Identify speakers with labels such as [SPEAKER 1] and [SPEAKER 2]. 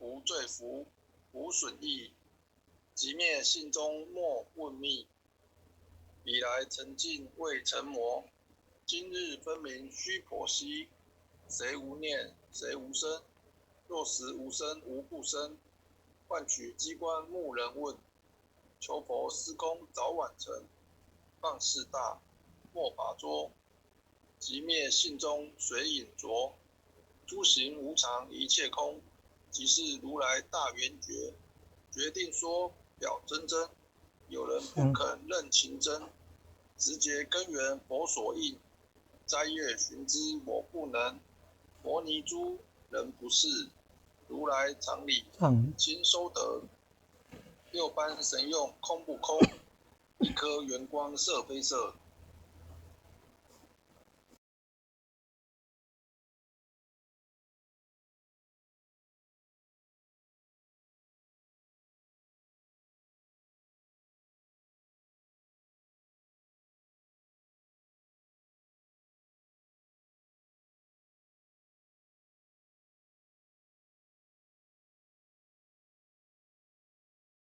[SPEAKER 1] 无罪福，无损益。即灭性中莫问密。彼来沉静未成魔，今日分明须剖析。谁无念，谁无生？若实无生无不生。换取机关木人问，求佛司空早晚成。放事大，莫把捉。即灭性中随影着。诸行无常一切空，即是如来大圆觉。决定说表真真，有人不肯认情真。直觉根源佛所应，摘月寻之我不能。摩尼珠人不是，如来常理亲收得。六般神用空不空，一颗圆光色非色。